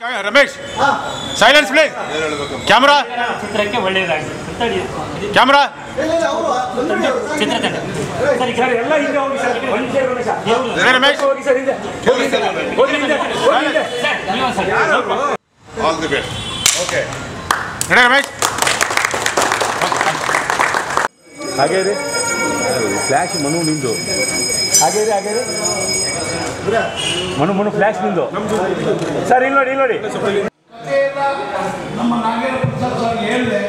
Ramesh silence please. Camera ಚಿತ್ರಕ್ಕೆ ಒಳ್ಳೆಯದಾಗಿ camera ಚಿತ್ರತಂಡ Ramesh all the best. Okay Ramesh ಹಾಗೇ ರೀ ಫ್ಲ್ಯಾಶ್ ಮನು ನಿಂದು ಹಾಗೇ ರೀ ಮನು ಫ್ಲ್ಯಾಶ್ ನಿಂದು ಸರ್ ಇಲ್ಲಿ ನೋಡಿ ನಮ್ಮ ನಾಗೇಂದ್ರ ಪ್ರಸಾದ್ ಸರ್ ಹೇಳಿದೆ.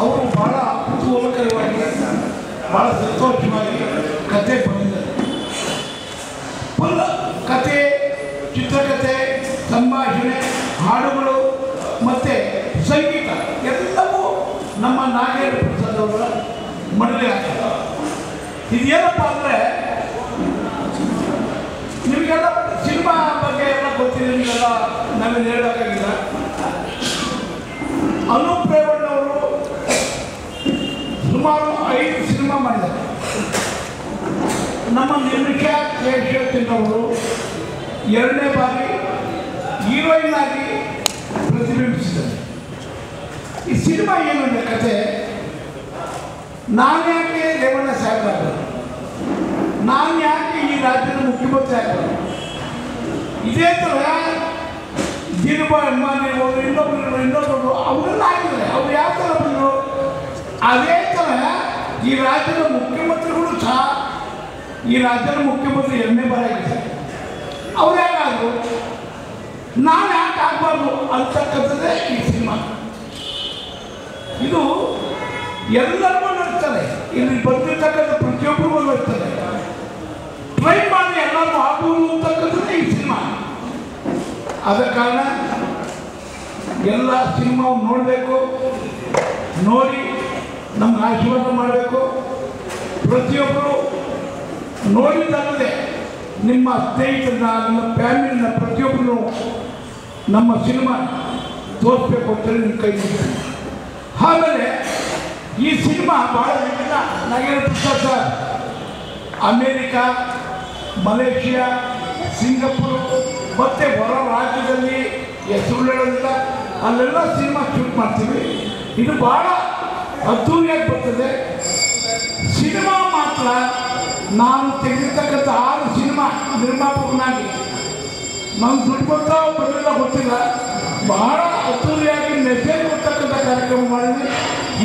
ಅವರು ಭಾಳ ಕುತೂಹಲಕರವಾಗಿ ಭಾಳ ಸಂತೋಷವಾಗಿ ಕತೆ ಬಂದಿದ್ದಾರೆ. ಫುಲ್ ಕತೆ, ಚಿತ್ರಕಥೆ, ಸಂಭಾಷಣೆ, ಹಾಡುಗಳು ಮತ್ತು ಸಂಗೀತ ಎಲ್ಲವೂ ನಮ್ಮ ನಾಗೇಂದ್ರ ಪ್ರಸಾದ್ ಅವರ ಮಡಲೇ ಆಗ್ತದೆ. ಇದೇನಪ್ಪ ಅಂದರೆ ನಿಮಗೆಲ್ಲ ಸಿನಿಮಾ ಬಗ್ಗೆ ಎಲ್ಲ ಗೊತ್ತಿದೆ, ನಿಮಗೆಲ್ಲ ನಾವೇನು ಹೇಳಬೇಕಾಗಿಲ್ಲ. ಅನೂಪ್ ರೇವಣ್ಣ ಅವರು ಸುಮಾರು 5 ಸಿನಿಮಾ ಮಾಡಿದ್ದಾರೆ. ನಮ್ಮ ನಿರ್ಮಿಷಾ ಕೇಶವಚಂದ್ರ ಅವರು 2ನೇ ಬಾರಿ ಹೀರೋಯಿನ್ ಆಗಿ ಪ್ರತಿಬಿಂಬಿಸಿದ್ದಾರೆ. ಈ ಸಿನಿಮಾ ಏನಿದೆ ಕತೆ, ನಾನು ಯಾಕೆ ರೇವಣ್ಣ ಸಾಹೇಬ್ ಆಗಲ್ಲ, ನಾನು ಯಾಕೆ ಈ ರಾಜ್ಯದ ಮುಖ್ಯಮಂತ್ರಿ ಆಗಲ್ಲ, ಇದೇ ಥರ ದೀನಬಾಯಿ ಅಂಬಾನಿ ಅವರು ಇನ್ನೊಬ್ಬರು ಅವರೆಲ್ಲ ಆಗಿದ್ದಾರೆ. ಅವ್ರು ಯಾವ ಥರ ಬಂದರು, ಅದೇ ಥರ ಈ ರಾಜ್ಯದ ಮುಖ್ಯಮಂತ್ರಿಗಳು ಸಹ ಈ ರಾಜ್ಯದ ಮುಖ್ಯಮಂತ್ರಿ 2ನೇ ಬಾರಿ ಆಗಿದ್ದಾರೆ. ಅವ್ರು ಯಾಕಾದ್ರು, ನಾನು ಯಾಕೆ ಆಗಬಾರ್ದು ಅಂತಕ್ಕಂಥದ್ದೇ ಈ ಸಿನಿಮಾ. ಇದು ಎಲ್ಲರಿಗೂ ನಡ್ತಾರೆ, ಇಲ್ಲಿ ಬಂದಿರ್ತಕ್ಕಂಥ ಪ್ರತಿಯೊಬ್ಬರಿಗೂ ನಡ್ತಾರೆ. ಟ್ರೈ ಮಾಡಿ ಎಲ್ಲರೂ ಆಗ್ಬೋದು ಅಂತಕ್ಕಂಥದ್ದೇ ಈ ಸಿನಿಮಾ. ಆದ ಕಾರಣ ಎಲ್ಲ ಸಿನಿಮಾವನ್ನು ನೋಡಬೇಕು, ನೋಡಿ ನಮ್ಗೆ ಆಶೀರ್ವಾದ ಮಾಡಬೇಕು. ಪ್ರತಿಯೊಬ್ಬರು ನೋಡಿದ್ದಲ್ಲದೆ ನಿಮ್ಮ ಸ್ನೇಹಿತರನ್ನ, ನಿಮ್ಮ ಫ್ಯಾಮಿಲಿನ ಪ್ರತಿಯೊಬ್ಬರು ನಮ್ಮ ಸಿನಿಮಾ ತೋರಿಸ್ಬೇಕು ಅಂತೇಳಿ ನಿಮ್ಮ ಕೈ ಮುಗಿಸ್ತೀನಿ. ಆಮೇಲೆ ಈ ಸಿನಿಮಾ ಭಾಳ ವಿಭಿನ್ನ. Nagendra Prasad sir America, Malaysia, Singapore ಮತ್ತು ಹೊರ ರಾಜ್ಯದಲ್ಲಿ ಹೆಸರು ಹೇಳೋದಿಲ್ಲ, ಅಲ್ಲೆಲ್ಲ ಸಿನಿಮಾ ಶೂಟ್ ಮಾಡ್ತೀವಿ. ಇದು ಭಾಳ ಅದ್ದೂರಿಯಾಗಿ ಬರ್ತದೆ. ಸಿನಿಮಾ ಮಾತ್ರ ನಾನು ತೆಗೆದಿರ್ತಕ್ಕಂಥ 6 ಸಿನಿಮಾ ನಿರ್ಮಾಪಕನಾಗಿ ನಾನು ದುಡ್ಡು ಬರ್ತಾವ ಬರಲಿಲ್ಲ ಗೊತ್ತಿಲ್ಲ, ಬಹಳ ಅದ್ದೂರಿಯಾಗಿ ಮೆಸೇಜ್ ಬರ್ತಕ್ಕಂಥ ಕಾರ್ಯಕ್ರಮ ಮಾಡಿದ್ವಿ.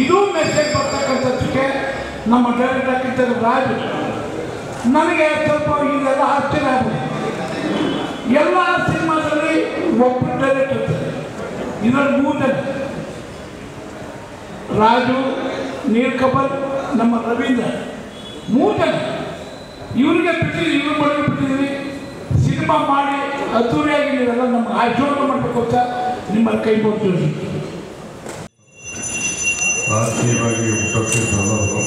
ಇದು ಮೆಸೇಜ್ ಬರ್ತಕ್ಕಂಥದ್ದಕ್ಕೆ ನಮ್ಮ ಡೈರೆಕ್ಟರ್ ಆಗಿದ್ದ ರಾಜು ನನಗೆ ಸ್ವಲ್ಪ ಇದೆಲ್ಲ ಆಶ್ಚರ್ಯ ಆಗಿದೆ. ಎಲ್ಲ ಸಿನಿಮಾದಲ್ಲಿ ಒಬ್ಬರು ಡೈರೆಕ್ಟರ್ ಇರ್ತಾರೆ, ಇದರಲ್ಲಿ 3 ಜನ, ರಾಜು, ನೀಲ್ಕಮಲ್, ನಮ್ಮ ರವೀಂದ್ರ, 3 ಜನ. ಇವರಿಗೆ ಬಿಟ್ಟಿದ್ದೀವಿ, ಇವ್ರ ಬಳಿಗೆ ಬಿಟ್ಟಿದ್ದೀವಿ. ಸಿನಿಮಾ ಮಾಡಿ ಅದ್ದೂರಿಯಾಗಿ ನೀವೆಲ್ಲ ನಮ್ಗೆ ಆಶೀರ್ವಾದ ಮಾಡಬೇಕು ಅಂತ ನಿಮ್ಮಲ್ಲಿ ಕೈ ಕೊಡ್ತೀವಿ. ರಾಜಕೀಯವಾಗಿ ಹುಟ್ಟುತ್ತಿದ್ದವರು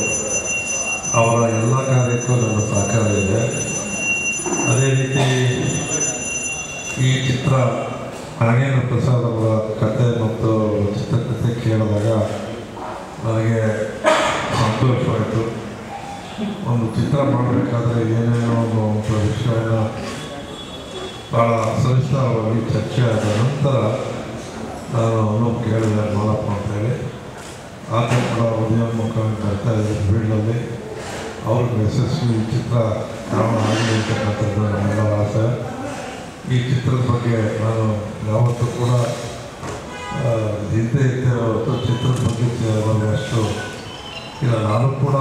ಅವರ ಎಲ್ಲ ಕಾರ್ಯಕ್ಕೂ ನನ್ನ ಸಹಕಾರ ಇದೆ. ಅದೇ ರೀತಿ ಈ ಚಿತ್ರ ನಾಗೇಂದ್ರ ಪ್ರಸಾದ್ ಅವರ ಕತೆ ಮತ್ತು ಚಿತ್ರಕಥೆ ಕೇಳಿದಾಗ ನನಗೆ ಸಂತೋಷವಾಯಿತು. ಒಂದು ಚಿತ್ರ ಮಾಡಬೇಕಾದ್ರೆ ಏನೇನೋ ಒಂದು ವಿಷಯನ ಭಾಳ ಸವಿಸ್ತಾರವಾಗಿ ಚರ್ಚೆ ಆದ ನಂತರ ನಾನು ಅನೂಪ್ ಕೇಳಿದೆ ಮಾಡಪ್ಪ ಅಂತೇಳಿ. ಆತ ಕೂಡ ಉದಯೋನ್ಮುಖ ಬರ್ತಾ ಇದ್ದಾರೆ ಫೀಲ್ಡಲ್ಲಿ. ಅವ್ರಿಗೆ ಯಶಸ್ವಿ ಚಿತ್ರ ಕಾರಣ ಆಗಲಿ ಅಂತಕ್ಕಂಥದ್ದು ನಮ್ಮೆಲ್ಲರ ಆಸೆ. ಈ ಚಿತ್ರದ ಬಗ್ಗೆ ನಾನು ಯಾವತ್ತೂ ಕೂಡ ಹಿಂದೆ ಹೊತ್ತು ಚಿತ್ರದ ಬಗ್ಗೆ ಅಷ್ಟು ಇಲ್ಲ. ನಾನು ಕೂಡ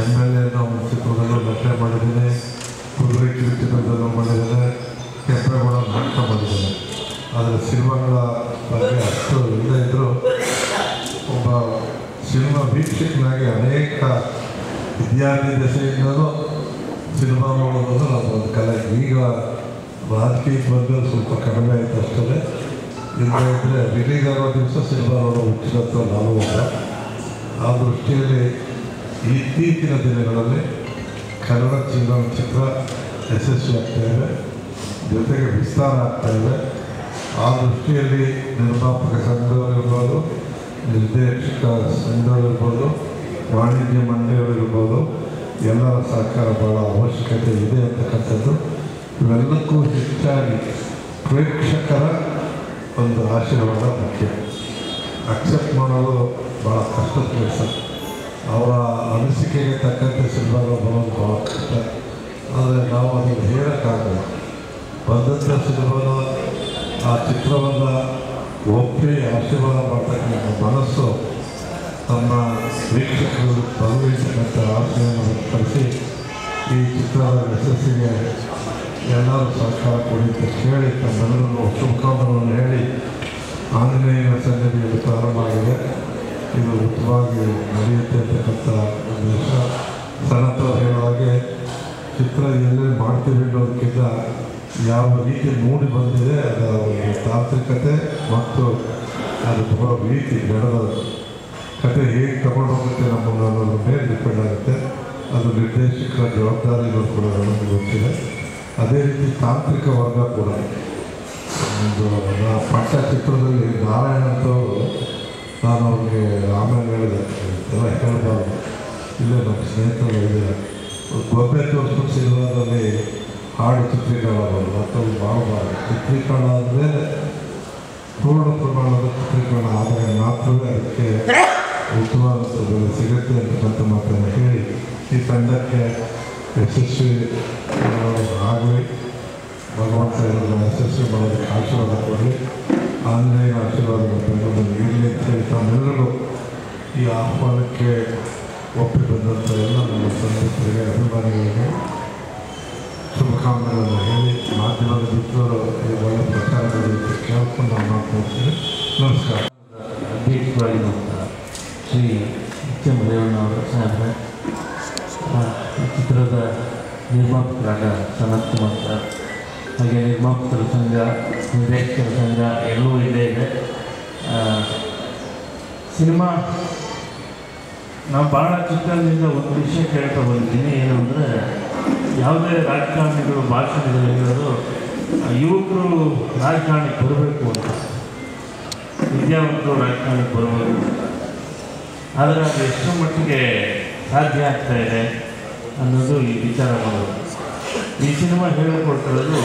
MLA ಒಂದು ಚಿತ್ರದಲ್ಲೂ ನಟನೆ ಮಾಡಿದ್ದೇನೆ, ಕುದುರೆ ಕಿರು ಚಿತ್ರದಲ್ಲೂ ಮಾಡಿದ್ದೇನೆ, ಕೆಂಪೇಗೌಡ ನಾಟಕ ಮಾಡಿದ್ದೇನೆ. ಆದರೆ ಸಿನಿಮಾಗಳ ಬಗ್ಗೆ ಅಷ್ಟು ಇಲ್ಲದೇ ಇದ್ದರೂ ಒಬ್ಬ ಸಿನಿಮಾ ವೀಕ್ಷಕನಾಗಿ ಅನೇಕ ವಿದ್ಯಾರ್ಥಿ ದಶೆಯಿಂದಲೂ ಸಿನಿಮಾ ನೋಡೋದು ನಮ್ಮ ಒಂದು ಕಲೆ. ಈಗ ರಾಜಕೀಯಕ್ಕೆ ಬಂದರೆ ಸ್ವಲ್ಪ ಕಡಿಮೆ ಆಯಿತು ಅಷ್ಟೇ. ಇಲ್ಲದೇ ರಿಲೀಸ್ ಆಗೋ ದಿವಸ ಸಿನಿಮಾ ನೋಡೋ ಹುಚ್ಚಿನಂತ ನಾನು ಒಬ್ಬ. ಆ ದೃಷ್ಟಿಯಲ್ಲಿ ಇತ್ತೀಚಿನ ದಿನಗಳಲ್ಲಿ ಕನ್ನಡ ಚಲನಚಿತ್ರ ಯಶಸ್ವಿ ಆಗ್ತಾಯಿದೆ, ಜೊತೆಗೆ ವಿಸ್ತಾರ ಆಗ್ತಾಯಿದೆ. ಆ ದೃಷ್ಟಿಯಲ್ಲಿ ನಿರ್ಮಾಪಕ ಸಂಘದವರಿರ್ಬೋದು, ನಿರ್ದೇಶಕ ಸಂಘದವರಿರ್ಬೋದು, ವಾಣಿಜ್ಯ ಮಂಡಳಿಯಲ್ಲಿರ್ಬೋದು, ಎಲ್ಲರ ಸಹಕಾರ ಭಾಳ ಅವಶ್ಯಕತೆ ಇದೆ ಅಂತಕ್ಕಂಥದ್ದು. ಇವೆಲ್ಲಕ್ಕೂ ಹೆಚ್ಚಾಗಿ ಪ್ರೇಕ್ಷಕರ ಒಂದು ಆಶೀರ್ವಾದ ಮುಖ್ಯ. ಅಕ್ಸೆಪ್ಟ್ ಮಾಡೋದು ಭಾಳ ಕಷ್ಟದ ಕೆಲಸ. ಅವರ ಅನಿಸಿಕೆಗೆ ತಕ್ಕಂತೆ ಸಿನಿಮಾಗಳು ಬರೋದು ಭಾಳ ಕಷ್ಟ. ಆದರೆ ನಾವು ಅದನ್ನು ಹೇಳೋಕ್ಕಾಗಲ್ಲ. ಬಂದಂಥ ಸಿನಿಮಾನ ಆ ಚಿತ್ರವನ್ನು ಒಪ್ಪಿ ಆಶೀರ್ವಾದ ಮಾಡ್ತಕ್ಕಂಥ ಮನಸ್ಸು ತಮ್ಮ ವೀಕ್ಷಕರು ಭಾಗವಹಿಸತಕ್ಕಂಥ ಆಶೆಯನ್ನು ವ್ಯಕ್ತಪಡಿಸಿ ಈ ಚಿತ್ರದ ಯಶಸ್ಸಿಗೆ ಎಲ್ಲರೂ ಸಹಕಾರ ಕೊಡಿ ಅಂತ ಕೇಳಿ ತಮ್ಮೆಲ್ಲರೂ ಶುಭಕಾಮನೆಗಳನ್ನು ಹೇಳಿ ಆಂಜನೇಯನ ಸನ್ನಿಧಿಯಲ್ಲಿ ಪ್ರಾರಂಭ ಆಗಿದೆ. ಇದು ಉತ್ತಮವಾಗಿ ನಡೆಯುತ್ತೆ ಅಂತಕ್ಕಂಥ ಉದ್ದೇಶ. ಸನತ್ ಹೇಳೋ ಹಾಗೆ ಚಿತ್ರ ಎಲ್ಲೆಲ್ಲಿ ಮಾಡ್ತೀವಿ ಅನ್ನೋದಕ್ಕಿಂತ ಯಾವ ರೀತಿ ಮೂಡಿ ಬಂದಿದೆ ಅದರ ಒಂದು ತಾಂತ್ರಿಕತೆ ಮತ್ತು ಅದು ಬರೋ ರೀತಿ ನಡೆದ ಕತೆ ಹೇಗೆ ತಗೊಂಡು ಹೋಗುತ್ತೆ ನಮ್ಮನ್ನು ಅನ್ನೋದ್ರ ಮೇಲೆ ಡಿಪೆಂಡ್ ಆಗುತ್ತೆ. ಅದು ನಿರ್ದೇಶಕರ ಜವಾಬ್ದಾರಿಗಳು ಕೂಡ ನಮಗೆ ಗೊತ್ತಿದೆ. ಅದೇ ರೀತಿ ತಾಂತ್ರಿಕ ವರ್ಗ ಕೂಡ ಒಂದು ಪಟ್ಟ ಚಿತ್ರದಲ್ಲಿ ನಾರಾಯಣ ಅಂತವರು ನಾನು ಅವ್ರಿಗೆ ಆಮೇಲೆ ಹೇಳಿದೆ ಎಲ್ಲ ಹೇಳಬಾರ್ದು, ಇಲ್ಲೇ ನಮ್ಮ ಸ್ನೇಹಿತರು ಹೇಳಿದೆ, ಗೊಂಬೆ ತೋರಿಸ್ಬಿಟ್ಟು ಸಿನಿಮಾದಲ್ಲಿ ಹಾಡು ಚಿತ್ರೀಕರಣ ಮಾಡೋದು ಅಥವಾ ಮಾಡಬಾರ್ದು. ಚಿತ್ರೀಕರಣ ಆದಮೇಲೆ ಪೂರ್ಣ ಪ್ರಮಾಣದ ಚಿತ್ರೀಕರಣ ಆದರೆ ಮಾತ್ರವೇ ಅದಕ್ಕೆ ಉತ್ತಮವಾದ ಬೆಲೆ ಸಿಗುತ್ತೆ ಅಂತಕ್ಕಂಥ ಮಾತನ್ನು ಹೇಳಿ ಈ ತಂಡಕ್ಕೆ ಯಶಸ್ವಿ ಆಗಲಿ, ಭಗವಂತ ಇವರನ್ನು ಯಶಸ್ವಿ ಮಾಡೋದಕ್ಕೆ ಆಶೀರ್ವಾದ ಕೊಡಲಿ, ಆಂಜನೇಯನ ಆಶೀರ್ವಾದ ಬೆಂಗಳೂರು ಇರಲಿ ಅಂತ ಹೇಳಿ ತಾವೆಲ್ಲರೂ ಈ ಆಹ್ವಾನಕ್ಕೆ ಒಪ್ಪಿ ಬಂದಂಥ ಎಲ್ಲ ನಮ್ಮ ಸ್ನೇಹಿತರಿಗೆ ಅಭಿಮಾನಿಗಳಿಗೆ ಶುಭಕಾಮನೆಗಳನ್ನು ಹೇಳಿ ಮಾಧ್ಯಮದ ಮಿತ್ರರು ಒಳ್ಳೆ ಪ್ರಚಾರ ನಡೆಯುತ್ತೆ ಕೇಳ್ಕೊಂಡು ನಾವು ಮಾತನಾಡ್ತೀವಿ. ನಮಸ್ಕಾರ. ಅಧ್ಯಕ್ಷರಾಗಿ ಶ್ರೀ ರೇವಣ್ಣವರು ಸಾಹೇಬ್ರೆ, ಈ ಚಿತ್ರದ ನಿರ್ಮಾಪಕರಾದ ಸನತ್ ಕುಮಾರ್ ಸರ್, ಹಾಗೆ ನಿರ್ಮಾಪಕರ ಸಂಘ, ನಿರ್ದೇಶಕರ ಸಂಘ ಎಲ್ಲವೂ ಇಲ್ಲೇ ಇದೆ. ಸಿನಿಮಾ ನಾವು ಭಾಳ ಚಿತ್ರದಿಂದ ಒಂದು ವಿಷಯ ಕೇಳ್ತಾ ಬಂದಿದ್ದೀನಿ. ಏನು ಅಂದರೆ ಯಾವುದೇ ರಾಜಕಾರಣಿಗಳು ಭಾಷಣದಲ್ಲಿ ಹೇಳೋದು ಯುವಕರು ರಾಜಕಾರಣಕ್ಕೆ ಬರಬೇಕು ಅಂತ, ವಿದ್ಯಾವಂತರು ರಾಜಕಾರಣಕ್ಕೆ ಬರಬೇಕು. ಆದರೆ ಅದು ಎಷ್ಟು ಮಟ್ಟಿಗೆ ಸಾಧ್ಯ ಆಗ್ತಾ ಇದೆ ಅನ್ನೋದು ಈ ವಿಚಾರ ಮಾಡೋದು. ಈ ಸಿನಿಮಾ ಹೇಳಿಕೊಡ್ತಿರೋದು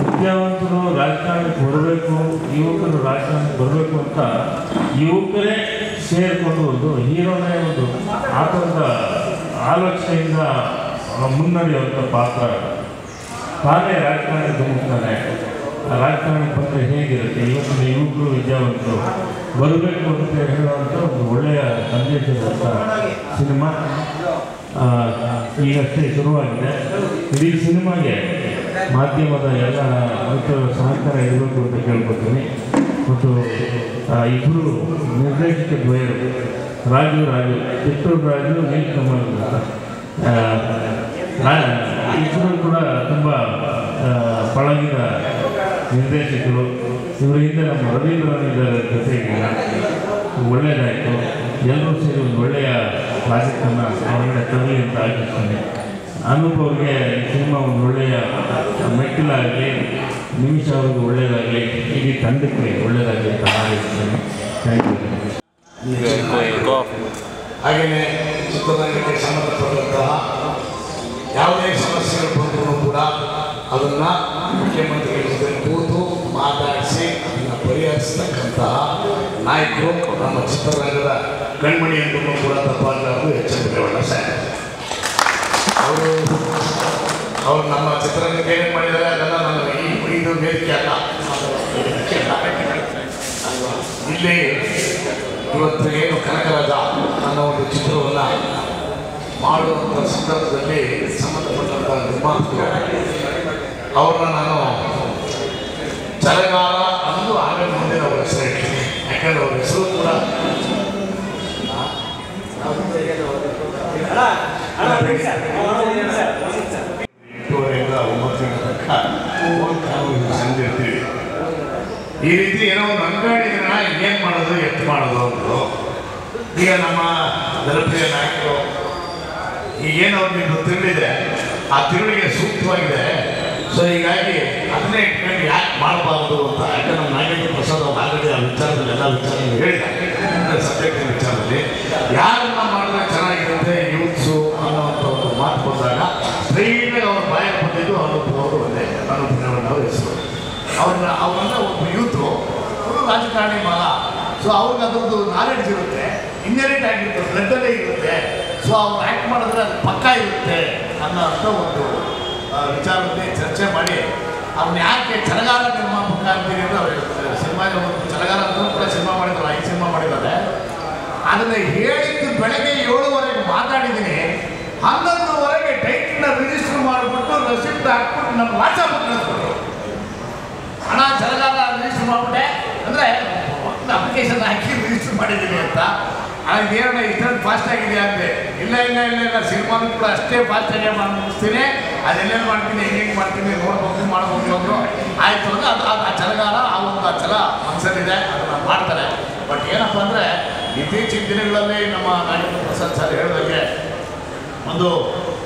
ವಿದ್ಯಾವಂತರು ರಾಜಕಾರಣಕ್ಕೆ ಬರಬೇಕು, ಯುವಕರು ರಾಜಕಾರಣಕ್ಕೆ ಬರಬೇಕು ಅಂತ ಯುವಕರೇ ಸೇರಿಕೊಂಡು ಒಂದು ಹೀರೋನೇ ಒಂದು ಆ ಥರದ ಆಲೋಚನೆಯಿಂದ ಮುನ್ನಡೆಯುವಂಥ ಪಾತ್ರ. ತಾನೇ ರಾಜಕಾರಣಕ್ಕೆ ಧುಮುಕ್ತಾನೆ, ರಾಜಕಾರಣಕ್ಕೆ ಬಂದರೆ ಹೇಗಿರುತ್ತೆ, ಇವತ್ತಿನ ಯುವಕರು ವಿದ್ಯಾವಂತರು ಬರಬೇಕು ಅಂತ ಹೇಳುವಂಥ ಒಂದು ಒಳ್ಳೆಯ ಸಂದೇಶದಂಥ ಸಿನಿಮಾ ಈಗಷ್ಟೇ ಶುರುವಾಗಿದೆ. ಇಡೀ ಸಿನಿಮಾಗೆ ಮಾಧ್ಯಮದ ಎಲ್ಲ ಮಿತ್ರರ ಸಹಕಾರ ಇರಬೇಕು ಅಂತ ಕೇಳ್ಕೊತೀನಿ. ಮತ್ತು ಇಬ್ಬರು ನಿರ್ದೇಶಕ ದ್ವಯರು, ರಾಜು ಚಿತ್ತೂರು ರಾಜು, ನೀಲಕಮಲ್ ಇಬ್ಬರು ಕೂಡ ತುಂಬ ಪಳಗಿದ ನಿರ್ದೇಶಕರು. ಇವರ ಹಿಂದೆ ನಮ್ಮ ರವೀಂದ್ರನಿಂದ ಜೊತೆಗಿಲ್ಲ, ಒಳ್ಳೆಯದಾಯಿತು. ಎಲ್ಲರೂ ಸೇರಿ ಒಂದು ಒಳ್ಳೆಯ ಪ್ರಾಜೆಕ್ಟನ್ನು ಹೊರಗಡೆ ತರಲಿ ಅಂತ ಆಶಿಸ್ತೀನಿ. ಅನುಭವ್ಗೆ ಈ ಸಿನಿಮಾ ಒಂದು ಒಳ್ಳೆಯ ಮೆಟ್ಟಿಲಾಗಲಿ, ನಿಮಿಷ ಅವ್ರಿಗೆ ಒಳ್ಳೆಯದಾಗಲಿ, ಇಡೀ ತಂಡಕ್ಕೆ ಒಳ್ಳೆಯದಾಗಲಿ ಅಂತ ಆಶಿಸ್ತೇನೆ. Thank you. ಹಾಗೆಯೇ ಚಿತ್ರರಂಗಕ್ಕೆ ಸಂಬಂಧಪಟ್ಟಂತಹ ಯಾವುದೇ ಸಮಸ್ಯೆಗಳು ಬಂದರೂ ಕೂಡ ಅದನ್ನು ಮುಖ್ಯಮಂತ್ರಿಗಳ ಜೊತೆ ಕೂತು ಮಾತಾಡಿಸಿ ಅದನ್ನು ಪರಿಹರಿಸತಕ್ಕಂತಹ ನಾಯಕರು ನಮ್ಮ ಚಿತ್ರರಂಗದ ಕಣ್ಮಣಿ ಎಂದು ಕೂಡ ತಪ್ಪಾಗಲಾರದು ಎಚ್ಚರಿಕೆ ಸಾಕು. ಅವರು ನಮ್ಮ ಚಿತ್ರರಂಗಕ್ಕೆ ಏನು ಮಾಡಿದ್ದಾರೆ ಅದನ್ನು ನಾನು ಇದು ವೇದಿಕೆ ಅಲ್ಲ. ಇಲ್ಲಿ ಇವತ್ತು ಏನು ಕನಕರಾಜ ಅನ್ನೋ ಒಂದು ಚಿತ್ರವನ್ನು ಮಾಡುವಂಥ ಸಂದರ್ಭದಲ್ಲಿ ಸಂಬಂಧಪಟ್ಟಂಥ ನಿರ್ಮಾಪಕರು ಅವ್ರನ್ನ ನಾನು ಚಲಗಾರ ಅಂದು ಆಮೇಲೆ ಮುಂದೆ ಅವ್ರ ಹೆಸರು ಹೇಳ್ತೀನಿ. ಯಾಕಂದರೆ ಅವ್ರ ಹೆಸರು ಕೂಡ ಎಂಟೂವರೆಯಿಂದ 9 ತನಕ ಸಂಜೆ ಇರ್ತೀವಿ. ಈ ರೀತಿ ಏನೋ ಒಂದು ಅಂಗಡಿನ ಏನು ಮಾಡೋದು, ಎತ್ತು ಮಾಡೋದು ಅಂದರು. ಈಗ ನಮ್ಮ ಜನಪ್ರಿಯ ನಾಯಕರು ಈಗೇನು ಅವ್ರಿಗೆ ತಿರುಳಿದೆ, ಆ ತಿರುಳಿಗೆ ಸೂಕ್ತವಾಗಿದೆ. ಸೊ ಹೀಗಾಗಿ ಅದನ್ನೇ ಇಟ್ಕೊಂಡು ಯಾಕೆ ಮಾಡಬಾರ್ದು ಅಂತ. ಯಾಕಂದ್ರೆ ನಮ್ಮ ನಾಗೇಂದ್ರ ಪ್ರಸಾದ್ ಅವ್ರು ಆಲ್ರೆಡಿ ಆ ವಿಚಾರದಲ್ಲಿ ಎಲ್ಲ ವಿಚಾರಗಳು ಹೇಳಿದ್ದಾರೆ. ಸಬ್ಜೆಕ್ಟಿನ ವಿಚಾರದಲ್ಲಿ ಯಾರನ್ನ ಮಾಡಿದ್ರೆ ಚೆನ್ನಾಗಿರುತ್ತೆ ಯೂತ್ಸು ಅನ್ನೋವಂಥ ಒಂದು ಮಾತು ಬಂದಾಗ ಸ್ಟ್ರೈಟಾಗಿ ಅವ್ರ ಬಾಯಲ್ಲಿ ಬಂದಿದ್ದು ಅನುಭವ ಒಂದೇ ಅನುಭವ ಹೆಸರು. ಅವ್ರನ್ನ ಒಬ್ಬ ಯೂತು ಅವರು ರಾಜಕಾರಣಿ ಮಗ. ಸೊ ಅವ್ರಿಗೆ ಅದರದ್ದು ನಾಲೆಡ್ಜ್ ಇರುತ್ತೆ, ಇನ್ಹೆರಿಟ್ ಆಗಿರುತ್ತೆ, ಬ್ಲಡ್ಡಲ್ಲೇ ಇರುತ್ತೆ. ಸೊ ಅವ್ರು ಆ್ಯಕ್ಟ್ ಮಾಡಿದ್ರೆ ಅದು ಪಕ್ಕ ಇರುತ್ತೆ ಅನ್ನೋ ಅಂಥ ಒಂದು ವಿಚಾರದಲ್ಲಿ ಚರ್ಚೆ ಮಾಡಿ ಅವ್ನು ಯಾಕೆ ಚಲಗಾರ ನಿರ್ಮಾಪಕ ಅಂತೀರಿ ಅಂದರೆ ಅವರು ಸಿನಿಮಾ ಒಂದು ಚಲಗಾರ ಅಂತ ಕೂಡ ಸಿನಿಮಾ ಮಾಡಿದ್ದಾರೆ, 5 ಸಿನಿಮಾ ಮಾಡಿದ್ದಾರೆ. ಅದನ್ನು ಹೇಳಿದ್ದು ಬೆಳಗ್ಗೆ 7:15 ಮಾತಾಡಿದ್ದೀನಿ, 11:00 ಟೈಟಲ್ನ ರಿಜಿಸ್ಟರ್ ಮಾಡಿಬಿಟ್ಟು ರೆಸಿಪ್ಟ್ ಹಾಕ್ಬಿಟ್ಟು ನಮ್ಮ ವಾಟ್ಸಪ್ ಕಳಿಸ್ಬಿಟ್ರು. ಹಣ ಚಲಗಾರ ರಿಜಿಸ್ಟರ್ ಮಾಡಿಬಿಟ್ಟೆ ಅಂದರೆ ಅಪ್ಲಿಕೇಶನ್ ಹಾಕಿ ರಿಜಿಸ್ಟರ್ ಮಾಡಿದ್ದೀನಿ ಅಂತ. ಏನೋ ಇಷ್ಟೊಂದು ಫಾಸ್ಟ್ ಆಗಿದೆಯಾ ಅಂದೆ. ಇಲ್ಲ ಸಿನಿಮಾನು ಕೂಡ ಅಷ್ಟೇ ಫಾಸ್ಟಾಗೆ ಮಾಡಿ ಮುಗಿಸ್ತೀನಿ, ಅದೆಲ್ಲೇನು ಮಾಡ್ತೀನಿ, ಹೆಂಗೆ ಮಾಡ್ತೀನಿ ನೋಡ್ಬೇಕು ಮಾಡ್ಬೇಕು ಅಂದರು. ಆಯಿತು ಅಂದರೆ ಅದು ಆ ಚಲಗಾರ ಆ ಒಂದು ಆ ಛಲ ಮನಸ್ಸಲ್ಲಿದೆ, ಅದನ್ನು ಮಾಡ್ತಾರೆ. ಬಟ್ ಏನಪ್ಪ ಅಂದರೆ ಇತ್ತೀಚಿನ ದಿನಗಳಲ್ಲಿ ನಮ್ಮ ನಾಗೇಂದ್ರ ಪ್ರಸಾದ್ ಸರ್ ಹೇಳಿದಂಗೆ ಒಂದು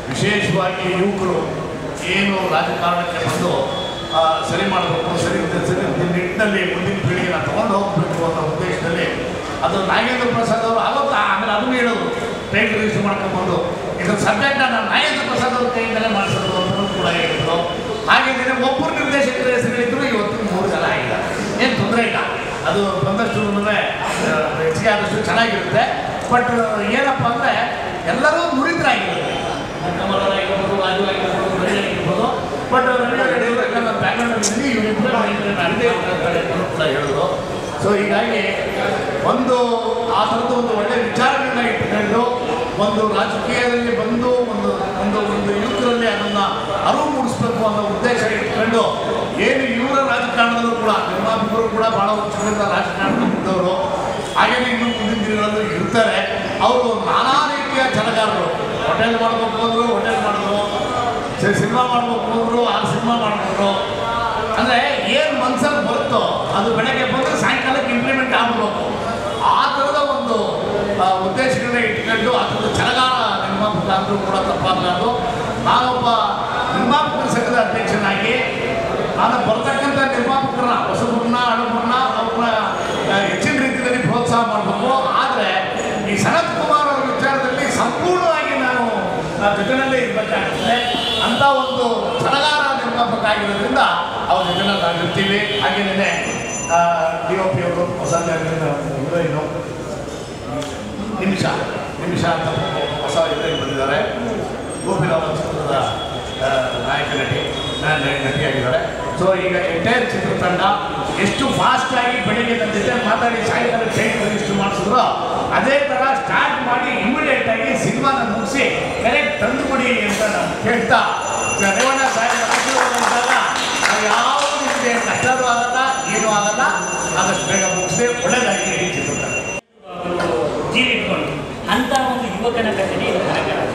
ವಿಶೇಷವಾಗಿ ಯುವಕರು ಏನು ರಾಜಕಾರಣಕ್ಕೆ ಬಂದು ಸರಿ ಮಾಡಬೇಕು, ಸರಿ ನಿಟ್ಟಿನಲ್ಲಿ ಮುಂದಿನ ಪೀಳಿಗೆನ ತೊಗೊಂಡು ಹೋಗಬೇಕು ಅನ್ನೋ ಉದ್ದೇಶದಲ್ಲಿ ಅದು ನಾಗೇಂದ್ರ ಪ್ರಸಾದ್ ಅವರು ಆಗುತ್ತೆ. ಆಮೇಲೆ ಅದನ್ನು ಹೇಳೋದು ಟೈಟಲ್ ರಿಜಿಸ್ಟರ್ ಮಾಡ್ಕೊಂಡ್ಬಂದು ಇದರ ಸಬ್ಜೆಕ್ಟ್ನ ನಾನು ನಾಗೇಂದ್ರ ಪ್ರಸಾದ್ ಅವ್ರ ಕೈಯಿಂದಲೇ ಮಾಡಿಸೋದು ಅಂತಲೂ ಕೂಡ ಹೇಳಿದ್ರು. ಹಾಗೆಯೇ ಒಬ್ಬರು ನಿರ್ದೇಶಕರ ಹೆಸರುಗಳಿದ್ರು ಇವತ್ತು 3 ಜನ ಆಗಿದ್ದಾರೆ. ಏನು ತೊಂದರೆ ಇಲ್ಲ, ಅದು ಬಂದಷ್ಟು ಹೆಚ್ಚಿಗೆ ಆದಷ್ಟು ಚೆನ್ನಾಗಿರುತ್ತೆ. ಬಟ್ ಏನಪ್ಪ ಅಂದರೆ ಎಲ್ಲರೂ ನುರಿತರಾಗಿರುತ್ತೆ, ಕಮಲರಾಗಿರ್ಬೋದು, ರಾಜು ಆಗಿರ್ಬೋದು, ರವಿ ಆಗಿರ್ಬೋದು. ಬಟ್ ರವಿ ನಾನು ಬ್ಯಾಕ್ಗ್ರೌಂಡಲ್ಲಿ ಇವರಿಬ್ಬರು ಕೂಡ ಹೇಳಿದ್ರು. ಸೊ ಹೀಗಾಗಿ ಒಂದು ಆ ಥರದ್ದು ಒಂದು ಒಳ್ಳೆಯ ವಿಚಾರಗಳನ್ನ ಇಟ್ಕೊಂಡು ಒಂದು ರಾಜಕೀಯದಲ್ಲಿ ಬಂದು ಒಂದು ಯುವಕರಲ್ಲಿ ಅದನ್ನು ಅರಿವು ಮೂಡಿಸ್ಬೇಕು ಅನ್ನೋ ಉದ್ದೇಶ ಇಟ್ಕೊಂಡು ಏನು ಇವರ ರಾಜಕಾರಣದಲ್ಲೂ ಕೂಡ ನಿರ್ಮಾಪಕರು ಕೂಡ ಭಾಳ ಉಚ್ಚದಿಂದ ರಾಜಕಾರಣದಲ್ಲಿ ಇದ್ದವರು, ಹಾಗೆಯೇ ಇನ್ನೂ ಮುಂದಿನ ದಿನಗಳಲ್ಲೂ ಇರ್ತಾರೆ. ಅವರು ನಾನಾ ರೀತಿಯ ಛಲಗಾರರು, ಹೋಟೆಲ್ ಮಾಡಬೇಕು ಅಂದರು ಹೋಟೆಲ್ ಮಾಡಿದ್ರು, ಸಿನಿಮಾ ಮಾಡಬೇಕು ಅಂದರು ಆ ಸಿನಿಮಾ ಮಾಡಿದ್ರು. ಅಂದರೆ ಏನು ಮನ್ಸಲ್ಲಿ ಬರುತ್ತೋ ಅದು ಬೆಳಗ್ಗೆ ಬಂದರೆ ಸಾಯಂಕಾಲಕ್ಕೆ ಇಂಪ್ಲಿಮೆಂಟ್ ಆಗಬೇಕು. ಆ ಥರದ ಒಂದು ಉದ್ದೇಶಗಳನ್ನ ಇಟ್ಕೊಂಡು ಅದೊಂದು ಛಲಗಾರ ನಿರ್ಮಾಪಕ ಅಂದರೂ ಕೂಡ ತಪ್ಪಾಗಲಾರ್ದು. ನಾನೊಬ್ಬ ನಿರ್ಮಾಪಕರ ಸಂಘದ ಅಧ್ಯಕ್ಷನಾಗಿ ನಾನು ಬರ್ತಕ್ಕಂಥ ನಿರ್ಮಾಪಕರನ್ನ ಹೊಸಬ್ರನ್ನ ಹಳಬ್ರನ್ನ ಅವ್ರನ್ನ ಹೆಚ್ಚಿನ ರೀತಿಯಲ್ಲಿ ಪ್ರೋತ್ಸಾಹ ಮಾಡಬೇಕು. ಆದರೆ ಈ ಸನತ್ ಕುಮಾರ್ ಅವರ ವಿಚಾರದಲ್ಲಿ ಸಂಪೂರ್ಣವಾಗಿ ನಾನು ಜೊತೆಯಲ್ಲೇ ಇರಬೇಕಾಗುತ್ತೆ. ಅಂಥ ಒಂದು ಛಲಗಾರ ನಿರ್ಮಾಪಕ ಆಗಿರೋದ್ರಿಂದ ಅವ್ರ ಜೊತೆಯಲ್ಲಿ ನಾವು ಇರ್ತೀವಿ. ಹಾಗೆಯೇ DOP ಅವರು ಹೊಸ ಹೀರೋಯಿನು ನಿಮಿಷ ಅಂತ ಹೊಸ ಹೀರೋಯಿನ್ ಬಂದಿದ್ದಾರೆ. ಗೋಪಿರಾವ್ ಚಿತ್ರದ ನಾಯಕ ನಟಿಯಾಗಿದ್ದಾರೆ. ಸೊ ಈಗ ಎಂಟೈರ್ ಚಿತ್ರತಂಡ ಎಷ್ಟು ಫಾಸ್ಟಾಗಿ ಬೆಳಗ್ಗೆ ನನ್ನ ಜೊತೆ ಮಾತಾಡಿ ಸಾಯಂಕಾಲ ಟೈಮ್ ರಿಜಿಸ್ಟರ್ ಮಾಡಿಸಿದ್ರು, ಅದೇ ಥರ ಸ್ಟಾರ್ಟ್ ಮಾಡಿ ಇಮಿಡಿಯೇಟಾಗಿ ಸಿನಿಮಾನ ಮುಗಿಸಿ ಕರೆಕ್ಟ್ ತಂದುಕೊಡಿ ಅಂತ ನಾನು ಕೇಳ್ತಾ ರೇವಣ್ಣ ಸಾಹೇಬ್ ಆಶೀರ್ವಾದ ಅಂದಾಗ ನಾವು ಯಾವುದೇ ರೀತಿಯ ಕಷ್ಟವೂ ಆಗಲ್ಲ, ಏನೂ ಆಗಲ್ಲ, ಆದಷ್ಟು ಬೇಗ ಮುಗಿಸಿ ಒಳ್ಳೆಯದಾಗಿ ಈ ಚಿತ್ರತಂಡ ಜೀವ ಇಟ್ಕೊಂಡು ಅಂಥ ಒಂದು ಯುವಕನ ಕಥೆನೇ ಇದು ಕನಕರಾಜ.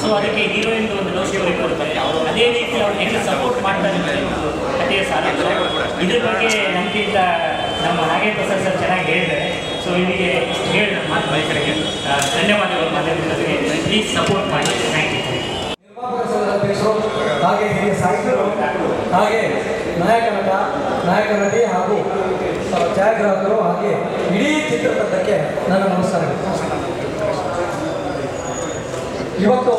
ಸೊ ಅದಕ್ಕೆ ಹೀರೋಯಿನ್ ಒಂದು ಲವ್ ಸ್ಟೋರಿ ಕೊಡ್ತಾರೆ, ಅದೇ ರೀತಿ ಅವ್ರು ಹೆಂಗೆ ಸಪೋರ್ಟ್ ಮಾಡ್ತಾರೆ ಒಂದು ಕಥೆಯ ಸಾಲ. ಇದ್ರ ಬಗ್ಗೆ ನಮಗಿಂತ ನಮ್ಮ ನಾಗೇಂದ್ರ ಪ್ರಸಾದ್ ಸರ್ ಚೆನ್ನಾಗಿ ಹೇಳಿದ್ದಾರೆ. ಸೊ ಇಲ್ಲಿಗೆ ಹೇಳಿ ಮಾತು ಕಡೆಗೆ ಧನ್ಯವಾದಗಳು. ಮಾಧ್ಯಮದವರಿಗೆ ಪ್ಲೀಸ್ ಸಪೋರ್ಟ್ ಮಾಡಿ. Thank you. ನಿರ್ಮಾಪಕ ಸಂಘದ ಅಧ್ಯಕ್ಷರು, ಹಾಗೆ ಹಿರಿಯ ಸಾಹಿತ್ಯರು, ಹಾಗೆ ನಾಯಕ ನಟಿ ಹಾಗೂ ಛಾಯಾಗ್ರಾಹಕರು, ಹಾಗೆ ಇಡೀ ಚಿತ್ರತಂಡಕ್ಕೆ ನನ್ನ ನಮಸ್ಕಾರಗಳು. ಇವತ್ತು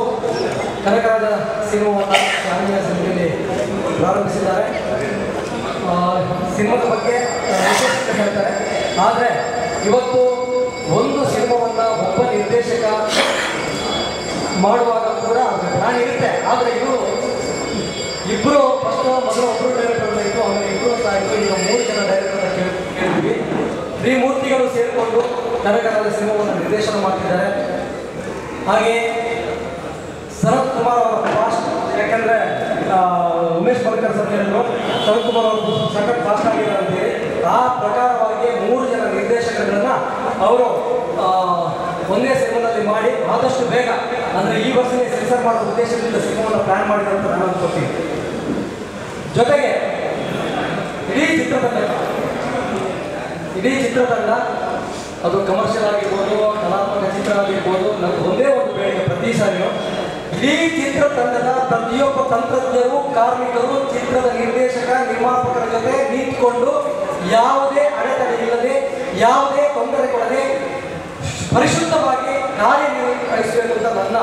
ಕನಕರಾಜ ಸಿನಿಮಾವನ್ನು ಶಾಲೆಯ ಸಮಿತಿಯಲ್ಲಿ ಪ್ರಾರಂಭಿಸಿದ್ದಾರೆ. ಸಿನಿಮಾದ ಬಗ್ಗೆ ಹೇಳ್ತಾರೆ. ಆದರೆ ಇವತ್ತು ಒಂದು ಸಿನಿಮಾವನ್ನು ಒಬ್ಬ ನಿರ್ದೇಶಕ ಮಾಡುವಾಗ ಕೂಡ ಪ್ಲಾನ್ ಇರುತ್ತೆ. ಆದರೆ ಇವರು ಇಬ್ಬರು ಮೊದಲು ಒಬ್ಬರು ಡೈರೆಕ್ಟರ್ ಇತ್ತು, ಆಮೇಲೆ ಇಬ್ಬರು ಅಂತ ಆಯಿತು, ಈಗ 3 ಜನ ಡೈರೆಕ್ಟರ್ ಕೇಳಿದ್ವಿ. ತ್ರಿಮೂರ್ತಿಗಳು ಸೇರಿಕೊಂಡು ಕನಕರಾಜ ಸಿನಿಮಾವನ್ನು ನಿರ್ದೇಶನ ಮಾಡ್ತಿದ್ದಾರೆ. ಹಾಗೆ ಸನತ್ ಕುಮಾರ್ ಅವರ ಫಾಸ್ಟ್, ಯಾಕೆಂದರೆ ಉಮೇಶ್ ಪಡ್ಕರ್ ಸರ್ ಹೇಳಿದ್ರು ಸನತ್ ಕುಮಾರ್ ಅವರು ಸಖತ್ ಫಾಸ್ಟ್ ಆಗಿದ್ದಾರೆ ಅಂತೇಳಿ. ಆ ಪ್ರಕಾರವಾಗಿ 3 ಜನ ನಿರ್ದೇಶಕರುಗಳನ್ನು ಅವರು ಒಂದೇ ಸಿನಿಮಾದಲ್ಲಿ ಮಾಡಿ ಆದಷ್ಟು ಬೇಗ, ಅಂದರೆ ಈ ವರ್ಷನೇ ಸೆನ್ಸರ್ ಮಾಡೋ ಉದ್ದೇಶದಿಂದ ಸಿನಿಮಾವನ್ನು ಪ್ಲ್ಯಾನ್ ಮಾಡಿದ್ರು ಅಂತ ನಾನು ಅನ್ಕೋತೀನಿ. ಜೊತೆಗೆ ಇಡೀ ಚಿತ್ರತಂಡ ಅದು ಕಮರ್ಷಿಯಲ್ ಆಗಿರ್ಬೋದು, ಕಲಾತ್ಮಕ ಚಿತ್ರ ಆಗಿರ್ಬೋದು, ನಮ್ಗೆ ಒಂದೇ ಒಂದು ಬೇಡಿಕೆ ಪ್ರತಿ ಸಾರಿಯೂ ಇಡೀ ಚಿತ್ರತಂಡದ ಪ್ರತಿಯೊಬ್ಬ ತಂತ್ರಜ್ಞರು, ಕಾರ್ಮಿಕರು, ಚಿತ್ರದ ನಿರ್ದೇಶಕ, ನಿರ್ಮಾಪಕರ ಜೊತೆ ನಿಂತುಕೊಂಡು ಯಾವುದೇ ಅಡೆತಡೆ ಇಲ್ಲದೆ, ಯಾವುದೇ ತೊಂದರೆ ಕೊಡದೆ ಪರಿಶುದ್ಧವಾಗಿ ಕಾರ್ಯನಿರ್ವಹಿಸಬೇಕು ಅಂತ ನನ್ನ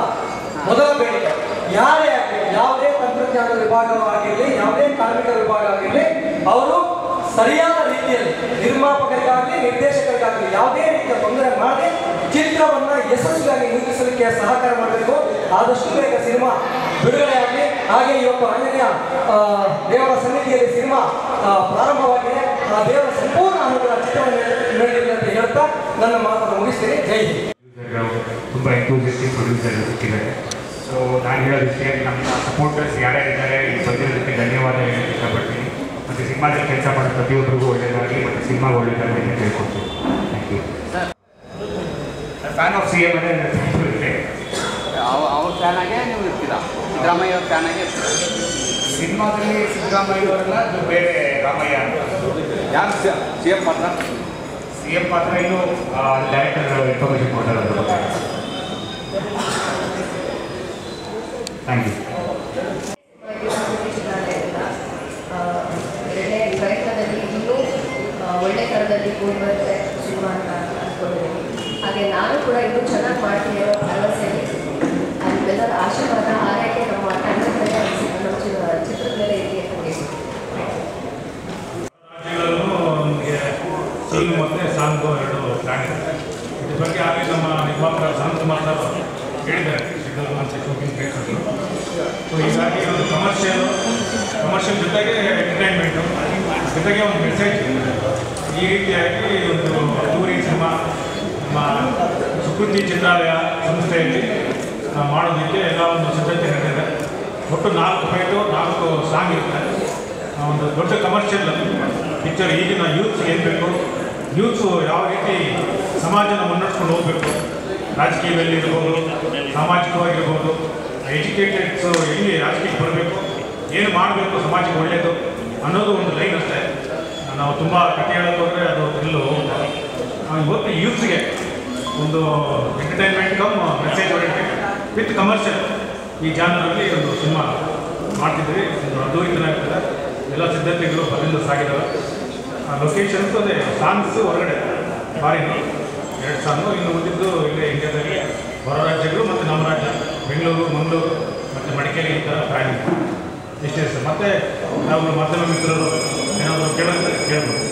ಮೊದಲ ಬೇಡಿಕೆ. ಯಾರೇ ಆಗಲಿ, ಯಾವುದೇ ತಂತ್ರಜ್ಞಾನ ವಿಭಾಗ ಆಗಿರಲಿ, ಯಾವುದೇ ಕಾರ್ಮಿಕ ವಿಭಾಗ ಆಗಿರಲಿ, ಅವರು ಸರಿಯಾದ ರೀತಿಯಲ್ಲಿ ನಿರ್ಮಾಪಕರಿಗಾಗಲಿ ನಿರ್ದೇಶಕರಿಗಾಗಲಿ ಯಾವುದೇ ರೀತಿಯ ತೊಂದರೆ ಮಾಡದೆ ಚಿತ್ರವನ್ನು ಯಶಸ್ವಿಯಾಗಿ ಮುಗಿಸಲಿಕ್ಕೆ ಸಹಕಾರ ಮಾಡಬೇಕು. ಆದಷ್ಟು ಬೇಗ ಸಿನಿಮಾ ಬಿಡುಗಡೆ ಆಗಲಿ. ಹಾಗೆ ಇವತ್ತು ಆಂಜನೇಯ ದೇವರ ಸನ್ನಿಧಿಯಲ್ಲಿ ಸಿನಿಮಾ ಪ್ರಾರಂಭವಾಗಿದೆ. ಆ ದೇವರ ಸಂಪೂರ್ಣ ಅನುಗ್ರಹ ಚಿತ್ರವನ್ನು ನೀಡಲಿ ಅಂತ ಹೇಳ್ತಾ ನನ್ನ ಮಾತನ್ನು ಮುಗಿಸ್ತೀನಿ. ಜೈ ಹಿಂದ್. ತುಂಬ ಎಂಥೂಸಿಯಾಸ್ಟಿಕ್ ಪ್ರೊಡ್ಯೂಸರ್ ಸಿಕ್ಕಿದ್ದಾರೆ. ಸೊ ನಾನು ಹೇಳೋದಕ್ಕೆ ನಮ್ಮ ಸಪೋರ್ಟರ್ಸ್ ಯಾರ್ಯಾರಿದ್ದಾರೆ ಈ ಬಂದಿರೋದಕ್ಕೆ ಧನ್ಯವಾದ ಹೇಳೋಕ್ಕೆ ಇಷ್ಟಪಡ್ತೀನಿ. ಮತ್ತು ಸಿನಿಮಾದಲ್ಲಿ ಕೆಲಸ ಮಾಡೋ ಪ್ರತಿಯೊಬ್ಬರಿಗೂ ಒಳ್ಳೆಯದಾಗಲಿ ಮತ್ತು ಸಿನಿಮಾ ಒಳ್ಳೆಯದಾಗಲಿ ಅಂತ ಕೇಳ್ಕೊಡ್ತೀನಿ. Thank you. Fan of CM ಅಂದರೆ ಇರುತ್ತೆ. ಅವ್ರ ಫ್ಯಾನ್ ಆಗೇ ನೀವು ಇರ್ತೀರಾ? ಸಿದ್ದರಾಮಯ್ಯ ಅವ್ರ ಫ್ಯಾನ್ ಆಗೇ ಇರ್ತೀರಾ? ಸಿನಿಮಾದಲ್ಲಿ ಸಿದ್ದರಾಮಯ್ಯ ಅವರೆಲ್ಲ ಅದು ಬೇರೆ ರಾಮಯ್ಯ ಅಂತ. ಯಾರು CM ಪಾತ್ರ? CM ಪಾತ್ರ ಇನ್ನು ಡೈರೆಕ್ಟರ್ ಇನ್ಫಾರ್ಮೇಷನ್ ಕೊಡ್ತಾರೆ ಅದ್ರ ಬಗ್ಗೆ. Thank you. ಪ್ರಯತ್ನದಲ್ಲಿ ಇನ್ನೂ ಒಳ್ಳೆ ಥರದಲ್ಲಿ ಕೂಡಿ ಬರುತ್ತೆ ಸಿನಿಮಾ ಅಂತ ಅಂದ್ಕೊಂಡಿದ್ದೀನಿ. ಹಾಗೆ ನಾನು ಕೂಡ ಇನ್ನೂ ಚೆನ್ನಾಗಿ ಮಾಡ್ತೀನಿ ಅನ್ನೋ ಭರವಸೆಯಲ್ಲಿ ನಿಮ್ಮೆಲ್ಲರ ಆಶೀರ್ವಾದ ಆರೈಕೆ ನಮ್ಮ ತಂಡದ ಮೇಲೆ ನಮ್ಮ ಚಿತ್ರದ ಮೇಲೆ ಇದೆ ಅಂತ ಫಿಲ್ಮ್ ಮತ್ತು ಸಾಂಗು ಎರಡು ಪ್ಲಾನ್ ಇದೆ. ಇದ್ರ ಬಗ್ಗೆ ಆಗಲಿ ನಮ್ಮ ನಿರ್ಮಾಪಕ ಶಾಂತಕುಮಾರ್ ಸರ್ ಹೇಳಿದ್ದಾರೆ ಶೂಟಿಂಗ್ ಬೇಕಾದ್ರು. ಸೊ ಹೀಗಾಗಿ ಒಂದು ಕಮರ್ಷಿಯಲ್ ಜೊತೆಗೆ ಎಂಟರ್ಟೈನ್ಮೆಂಟು ಜೊತೆಗೆ ಒಂದು ಮೆಸೇಜ್ ಈ ರೀತಿಯಾಗಿ ಒಂದು ಅದ್ದೂರಿ ಸಿನಿಮಾ ನಮ್ಮ ಸುಕೃತಿ ಚಿತ್ರಾಲಯ ಸಂಸ್ಥೆಯಲ್ಲಿ ಮಾಡೋದಕ್ಕೆ ಎಲ್ಲ ಒಂದು ಸಿದ್ಧತೆ ನಡೆದಿದೆ. ಒಟ್ಟು 4 ಫೈಟು 4 ಸಾಂಗ್ ಇರುತ್ತೆ. ಒಂದು ದೊಡ್ಡ ಕಮರ್ಷಿಯಲ್ ಪಿಕ್ಚರ್. ಈಗಿನ ಯೂತ್ಸ್ ಏನು ಬೇಕು, ಯೂತ್ಸು ಯಾವ ರೀತಿ ಸಮಾಜನ ಮುನ್ನಡೆಸ್ಕೊಂಡು ಹೋಗಬೇಕು, ರಾಜಕೀಯದಲ್ಲಿ ಇರ್ಬೋದು, ಸಾಮಾಜಿಕವಾಗಿರ್ಬೋದು, ಎಜುಕೇಟೆಡ್ಸು ಎಲ್ಲಿ ರಾಜಕೀಯಕ್ಕೆ ಬರಬೇಕು, ಏನು ಮಾಡಬೇಕು ಸಮಾಜಕ್ಕೆ ಒಳ್ಳೆಯದು ಅನ್ನೋದು ಒಂದು ಲೈನ್ ಅಷ್ಟೇ. ನಾವು ತುಂಬ ಕಥೆ ಹೇಳೋದು ಹೋದರೆ ಅದು ಎಲ್ಲೂ ಇವತ್ತು ಯೂತ್ಸ್ಗೆ ಒಂದು entertainment come message oriented with commercial ಈ ಜಾನರಲ್ಲಿ ಒಂದು ಸಿನಿಮಾ ಮಾಡ್ತಿದ್ವಿ. ಒಂದು ಅದ್ದೂರಿತನ ಇರ್ತದೆ. ಎಲ್ಲ ಸಿದ್ಧತೆಗಳು ಅಲ್ಲಿಂದ ಸಾಗಿದ್ದಾವೆ. ಲೊಕೇಶನ್ಸ್ ಅದೇ ಸಾಂಗ್ಸು ಹೊರಗಡೆ ಫಾರಿನ್ 2 ಸಾಂಗು. ಇನ್ನು ಉಳಿದಿದ್ದು ಇಲ್ಲೇ ಇಂಡಿಯಾದಲ್ಲಿ ಹೊರ ರಾಜ್ಯಗಳು ಮತ್ತು ನಮ್ಮ ರಾಜ್ಯ ಬೆಂಗಳೂರು, ಮಂಗಳೂರು ಮತ್ತು ಮಡಿಕೇರಿ ಈ ಥರ ಪ್ಲಾನಿಂಗ್ ಇಷ್ಟೇ ಸರ್. ಮತ್ತು ನಾವು ಮಾಧ್ಯಮ ಮಿತ್ರರು ಏನಾದರೂ ಕೇಳೋದು ಕೇಳ್ಬೋದು.